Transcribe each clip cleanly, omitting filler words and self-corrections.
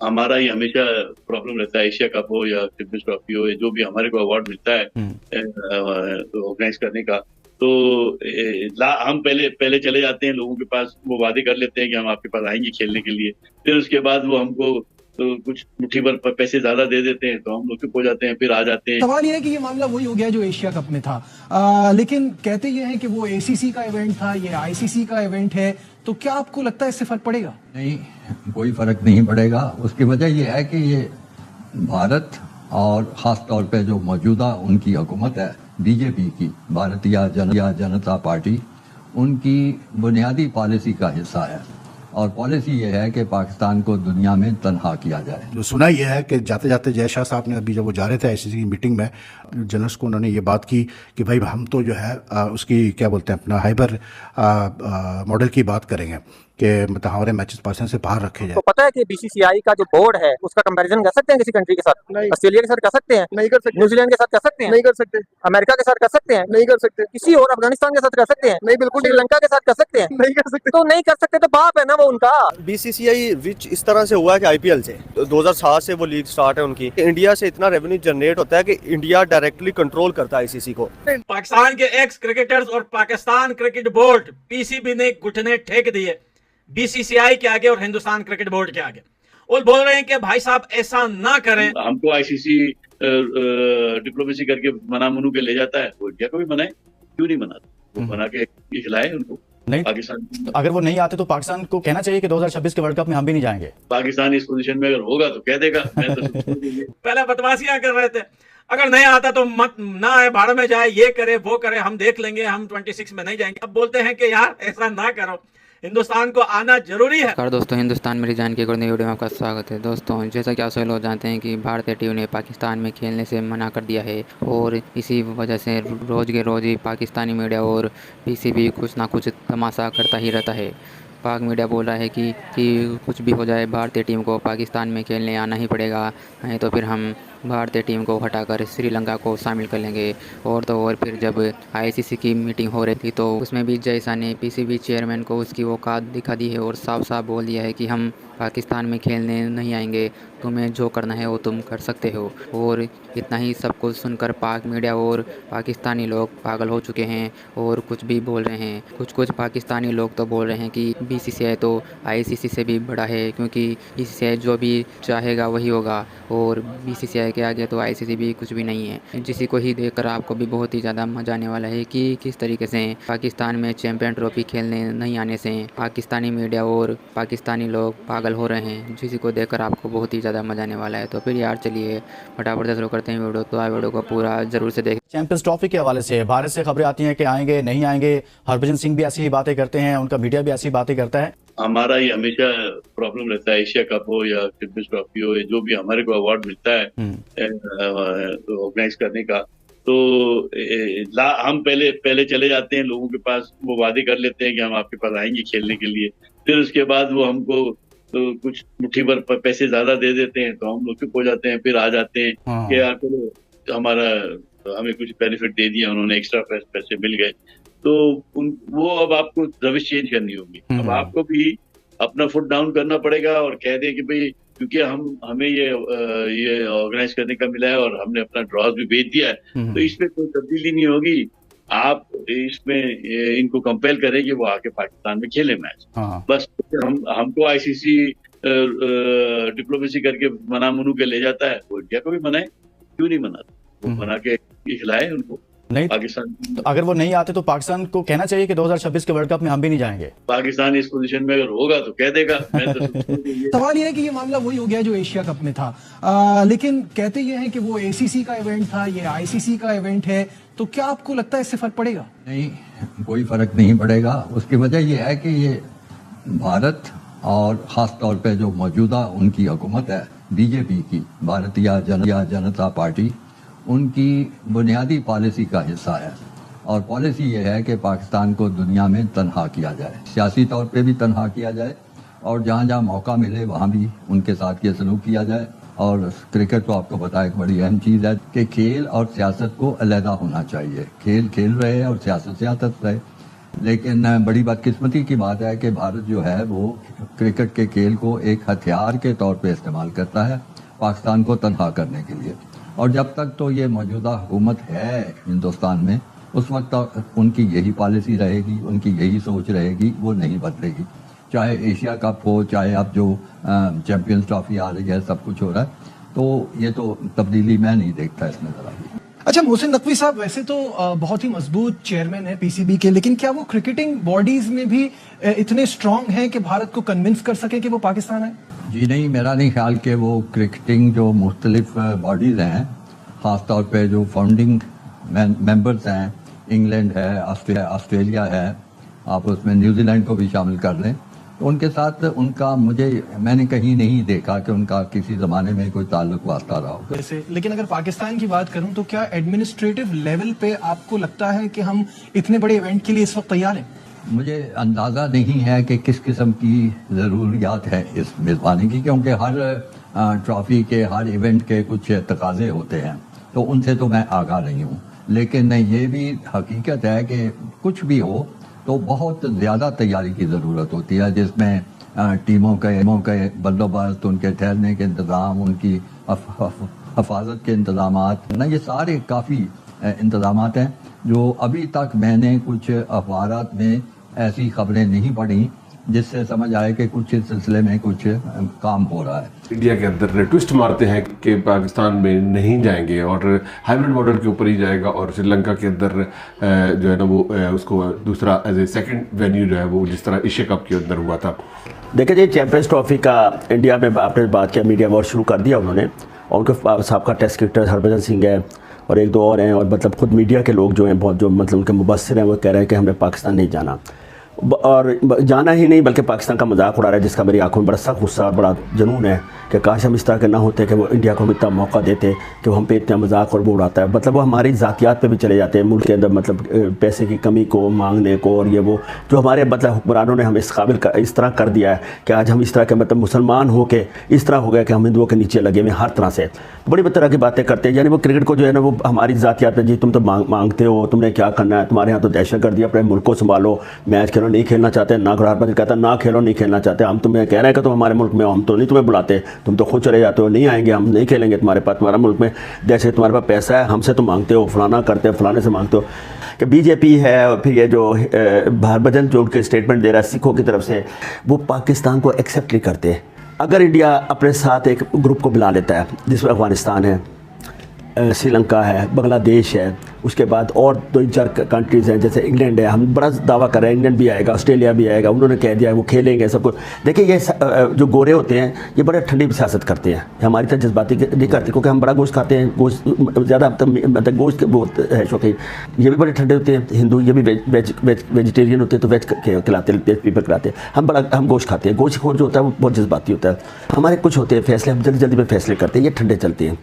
हमारा ही हमेशा प्रॉब्लम रहता है, एशिया कप हो या चैंपियंस ट्रॉफी हो, या जो भी हमारे को अवार्ड मिलता है ऑर्गेनाइज करने का। तो हम पहले पहले चले जाते हैं लोगों के पास, वो वादे कर लेते हैं कि हम आपके पास आएंगे खेलने के लिए। फिर उसके बाद वो हमको कुछ मुट्ठी भर पैसे ज्यादा दे देते हैं, तो हम लोग चुप हो जाते हैं, फिर आ जाते हैं। सवाल यह है कि ये मामला वही हो गया जो एशिया कप में था। लेकिन कहते ये हैं कि वो एसीसी का इवेंट था, ये आईसीसी का इवेंट है, तो क्या आपको लगता है इससे फर्क पड़ेगा? नहीं, कोई फर्क नहीं पड़ेगा। उसकी वजह यह है कि ये भारत और खास तौर पे जो मौजूदा उनकी हुकूमत है बीजेपी की, भारतीय जनता पार्टी, उनकी बुनियादी पॉलिसी का हिस्सा है। और पॉलिसी ये है कि पाकिस्तान को दुनिया में तनहा किया जाए। जो सुना यह है कि जाते जाते जय शाह साहब ने अभी जब वो जा रहे थे आईसीसी की मीटिंग में, जनरल्स को उन्होंने ये बात की कि भाई हम तो जो है उसकी क्या बोलते हैं अपना हाइबर मॉडल की बात करेंगे कि मतलब हमारे मैचेस पाकिस्तान से बाहर रखे जाए। तो पता है कि बीसीसीआई का जो बोर्ड है उसका कंपैरिजन कर सकते हैं किसी कंट्री के साथ? ऑस्ट्रेलिया के साथ कर सकते हैं? नहीं कर सकते। न्यूजीलैंड के साथ कर सकते हैं? नहीं कर सकते। अमेरिका के साथ कर सकते हैं? नहीं कर सकते। किसी और अफगानिस्तान के साथ कर सकते हैं? नहीं, बिल्कुल। श्रीलंका के साथ कर सकते हैं? नहीं कर सकते। तो नहीं कर सकते तो बाप है ना वो उनका। बीसीसीआई रिच इस तरह से हुआ है कि आईपीएल से 2007 से वो लीग स्टार्ट है उनकी। इंडिया से इतना रेवेन्यू जनरेट होता है कि इंडिया डायरेक्टली कंट्रोल करता है आईसीसी को। पाकिस्तान के एक्स क्रिकेटर्स और पाकिस्तान क्रिकेट बोर्ड पीसीबी ने घुटने टेक दिए बीसीसीआई के आगे और हिंदुस्तान क्रिकेट बोर्ड के आगे। वो बोल रहे हैं कि भाई साहब ऐसा ना करें। हमको आईसीसी डिप्लोमेसी करके मना मनु के ले जाता है, वो इंडिया को भी मनाए, क्यों नहीं मनाता? वो बना के खिलाए उनको। नहीं, पाकिस्तान अगर वो नहीं आते तो पाकिस्तान को कहना चाहिए कि 2026 के वर्ल्ड कप में हम भी नहीं जाएंगे। पाकिस्तान इस पोजीशन में अगर होगा तो कह देगा। मैं तो पहले बदमाशियां कर रहे थे, अगर नहीं आता तो मत ना आए, भाड़ में जाए, ये करे वो करे, हम देख लेंगे, हम 26 में नहीं जाएंगे। अब बोलते हैं कि यार ऐसा ना करो, हिंदुस्तान को आना जरूरी है। नमस्कार दोस्तों, हिंदुस्तान मेरी जान की नई वीडियो में आपका स्वागत है। दोस्तों, जैसा कि आप सभी लोग जानते हैं कि भारतीय टीम ने पाकिस्तान में खेलने से मना कर दिया है और इसी वजह से रोज़ के रोज़ ही पाकिस्तानी मीडिया और पीसीबी कुछ ना कुछ तमाशा करता ही रहता है। पाक मीडिया बोल रहा है कि कुछ भी हो जाए भारतीय टीम को पाकिस्तान में खेलने आना ही पड़ेगा, नहीं तो फिर हम भारतीय टीम को हटाकर श्रीलंका को शामिल कर लेंगे। और तो और फिर जब आईसीसी की मीटिंग हो रही थी तो उसमें भी जय शाह ने पीसीबी चेयरमैन को उसकी औकात दिखा दी है और साफ साफ बोल दिया है कि हम पाकिस्तान में खेलने नहीं आएंगे, तुम्हें जो करना है वो तुम कर सकते हो। और इतना ही सब कुछ सुनकर पाक मीडिया और पाकिस्तानी लोग पागल हो चुके हैं और कुछ भी बोल रहे हैं। कुछ पाकिस्तानी लोग तो बोल रहे हैं कि बीसीसीआई तो आईसीसी से भी बड़ा है, क्योंकि बीसीसीआई जो भी चाहेगा वही होगा और बीसीसीआई के आगे तो आईसीसी भी कुछ भी नहीं है। जिसी को ही देखकर आपको भी बहुत ही ज़्यादा मजा आने वाला है कि किस तरीके से पाकिस्तान में चैंपियन ट्रॉफी खेलने नहीं आने से पाकिस्तानी मीडिया और पाकिस्तानी लोग पागल हो रहे हैं, जिसी को देखकर आपको बहुत ही ज़्यादा मजा आने वाला है। तो फिर यार चलिए फटाफट से शुरू करते हैं वीडियो, तो वीडियो को पूरा जरूर से देखें। चैंपियंस ट्रॉफी के हवाले से भारत से खबरें आती हैं कि आएंगे नहीं आएंगे। हरभजन सिंह भी ऐसी ही बातें करते हैं, उनका मीडिया भी ऐसी बातें करता है। हमारा ही हमेशा प्रॉब्लम रहता है, एशिया कप हो या चैंपियंस ट्रॉफी हो, या जो भी हमारे को अवार्ड मिलता है ऑर्गेनाइज करने का। तो हम पहले पहले चले जाते हैं लोगों के पास, वो वादे कर लेते हैं कि हम आपके पास आएंगे खेलने के लिए। फिर उसके बाद वो हमको कुछ मुट्ठी भर पैसे ज्यादा दे देते हैं, तो हम लोग चुप हो जाते हैं, फिर आ जाते हैं कि यार चलो हमें कुछ बेनिफिट दे दिया उन्होंने, एक्स्ट्रा पैसे मिल गए। तो वो अब आपको रविश चेंज करनी होगी। अब आपको भी अपना फुट डाउन करना पड़ेगा और कह दें कि भाई क्योंकि हमें ये ऑर्गेनाइज करने का मिला है और हमने अपना ड्रॉज भी भेज दिया है, तो इसमें कोई तब्दीली नहीं होगी। आप इसमें इनको कंपेल करें कि वो आके पाकिस्तान में खेले मैच। बस हमको आईसीसी डिप्लोमेसी करके मना मनु के ले जाता है, वो इंडिया को भी मनाए, क्यों नहीं मनाता? वो बना के खिलाए उनको। नहीं, पाकिस्तान तो अगर वो नहीं आते तो पाकिस्तान को कहना चाहिए कि 2026 के वर्ल्ड कप में हम भी नहीं जाएंगे। पाकिस्तान इस पोजीशन में अगर होगा तो कह देगा। मैं तो सवाल यह है कि ये मामला वही हो गया जो एशिया कप में था। लेकिन कहते ये हैं कि वो एसीसी का इवेंट था, ये आईसीसी का इवेंट है, तो क्या आपको लगता है इससे फर्क पड़ेगा? नहीं, कोई फर्क नहीं पड़ेगा। उसकी वजह यह है कि ये भारत और खास तौर पे जो मौजूदा उनकी हुकूमत है बीजेपी की, भारतीय जनता पार्टी, उनकी बुनियादी पॉलिसी का हिस्सा है। और पॉलिसी ये है कि पाकिस्तान को दुनिया में तनहा किया जाए, सियासी तौर पे भी तनहा किया जाए और जहाँ जहाँ मौका मिले वहाँ भी उनके साथ ये सलूक किया जाए। और क्रिकेट तो आपको पता है एक बड़ी अहम चीज़ है कि खेल और सियासत को अलहदा होना चाहिए। खेल खेल रहे और सियासत सियासत रहे। लेकिन बड़ी बदकिस्मती की बात है कि भारत जो है वो क्रिकेट के खेल को एक हथियार के तौर पे इस्तेमाल करता है पाकिस्तान को तनहा करने के लिए। और जब तक तो ये मौजूदा हुकूमत है हिंदुस्तान में, उस वक्त तक उनकी यही पॉलिसी रहेगी, उनकी यही सोच रहेगी, वो नहीं बदलेगी। चाहे एशिया कप हो, चाहे अब जो चैंपियंस ट्रॉफी आ रही है, सब कुछ हो रहा है, तो ये तो तब्दीली मैं नहीं देखता इसमें जरा भी। अच्छा मोहसिन नकवी साहब, वैसे तो बहुत ही मजबूत चेयरमैन है पीसीबी के, लेकिन क्या वो क्रिकेटिंग बॉडीज में भी इतने स्ट्रांग हैं कि भारत को कन्विंस कर सके कि वो पाकिस्तान है? जी नहीं, मेरा नहीं ख्याल कि वो क्रिकेटिंग जो मुख्तलिफ बॉडीज हैं, ख़ासतौर पे जो फाउंडिंग मेंबर्स हैं, इंग्लैंड है, ऑस्ट्रेलिया है, आप उसमें न्यूजीलैंड को भी शामिल कर लें, तो उनके साथ मैंने कहीं नहीं देखा कि उनका किसी ज़माने में कोई ताल्लुक वास्ता रहा हो। वैसे लेकिन अगर पाकिस्तान की बात करूं तो क्या एडमिनिस्ट्रेटिव लेवल पे आपको लगता है कि हम इतने बड़े इवेंट के लिए इस वक्त तैयार हैं? मुझे अंदाज़ा नहीं है कि किस किस्म की ज़रूरियात है इस मेज़बानी की, क्योंकि हर ट्रॉफी के, हर इवेंट के कुछ तकाज़े होते हैं, तो उनसे तो मैं आगाह नहीं हूँ। लेकिन ये भी हकीकत है कि कुछ भी हो तो बहुत ज़्यादा तैयारी की ज़रूरत होती है, जिसमें टीमों के बंदोबस्त, उनके ठहरने के इंतज़ाम, उनकी हफाजत के इंतज़ाम, ये सारे काफ़ी इंतज़ाम हैं जो अभी तक मैंने कुछ अखबारात में ऐसी खबरें नहीं पढ़ी जिससे समझ आए कि कुछ इस सिलसिले में कुछ काम हो रहा है। इंडिया के अंदर ट्विस्ट मारते हैं कि पाकिस्तान में नहीं जाएंगे और हाइब्रिड मॉडल के ऊपर ही जाएगा, और श्रीलंका के अंदर जो है ना वो उसको दूसरा एज ए सेकंड वेन्यू जो है वो जिस तरह एशिया कप के अंदर हुआ था। देखिए जी, चैंपियंस ट्रॉफी का इंडिया में आपने बात किया, मीडिया वॉर शुरू कर दिया उन्होंने, और उनके साहब टेस्ट क्रिकेटर हरभजन सिंह है और एक दो और हैं, और मतलब खुद मीडिया के लोग जो हैं बहुत, जो मतलब उनके मुबस्सिर हैं, वो कह रहे हैं कि हमें पाकिस्तान नहीं जाना, और जाना ही नहीं बल्कि पाकिस्तान का मजाक उड़ा रहा है, जिसका मेरी आंखों में बड़ा सख्त गुस्सा और बड़ा जुनून है कि काश हम इस तरह के ना होते कि वो इंडिया को इतना मौका देते कि वो हम पे इतना मजाक और वो उड़ाता है। मतलब वो हमारी ज़ातियात पे भी चले जाते हैं मुल्क के अंदर, मतलब पैसे की कमी को मांगने को, और ये वो जो हमारे मतलब हुक्मरानों ने हमें इस काबिल इस तरह कर दिया है कि आज हम इस तरह के मतलब मुसलमान हो के इस तरह हो गया कि हम हिंदुओं के नीचे लगे हुए हर तरह से, बड़ी तरह की बातें करते हैं। यानी वो क्रिकेट को जो है ना वो हमारी ज़ातियात में, जी तुम तो मांगते हो, तुमने क्या करना है, तुम्हारे यहाँ तो दहशत कर दिया, अपने मुल्क को संभालो, मैच खेलो, नहीं खेलना चाहते, ना हरभजन कहता ना खेलो, नहीं खेलना चाहते, हम तुम्हें कह रहे हैं कि तुम हमारे मुल्क में हो, हम तो नहीं तुम्हें बुलाते, तुम तो खुद चले जाते हो, नहीं आएंगे, हम नहीं खेलेंगे तुम्हारे पास, तुम्हारा मुल्क में जैसे तुम्हारे पास पैसा है, हमसे तुम मांगते हो, फलाना करते हो, फलाने से मांगते हो। कि बीजेपी है और फिर ये जो हरभजन जो उनके स्टेटमेंट दे रहा है सिखों की तरफ से, वो पाकिस्तान को एक्सेप्ट नहीं करते। अगर इंडिया अपने साथ एक ग्रुप को बुला लेता है जिसमें अफगानिस्तान है, श्रीलंका है, बांग्लादेश है, उसके बाद और 2-4 कंट्रीज़ हैं, जैसे इंग्लैंड है, हम बड़ा दावा कर रहे हैं इंग्लैंड भी आएगा, ऑस्ट्रेलिया भी आएगा, उन्होंने कह दिया है वो खेलेंगे सब कुछ। देखिए ये जो गोरे होते हैं ये बड़े ठंडी सियासत करते हैं, हमारी तरह जज्बाती नहीं करते, क्योंकि हम बड़ा गोश्त खाते हैं, गोश्त ज़्यादा मतलब गोश्त के बहुत है शौकीन। ये भी बड़े ठंडे होते हैं, हिंदू ये भी वेजिटेरियन होते हैं, तो वेज खिलाते, वेज पीपल खिलाते हैं। हम गोश्त खाते हैं, गोश्त खोर जो होता है वो बहुत जज्बाती होता है। हमारे कुछ होते हैं फैसले, हम जल्दी जल्दी में फैसले करते हैं, ये ठंडे चलते हैं।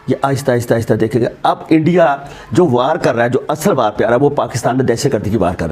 ये आहिस्ता आहिस्ता आहिस्ता देखेगा। अब इंडिया जो वार कर रहा है, जो असल वार पे आ रहा है, वो पाकिस्तान में दहशतगर्दी की वार कर रहा है।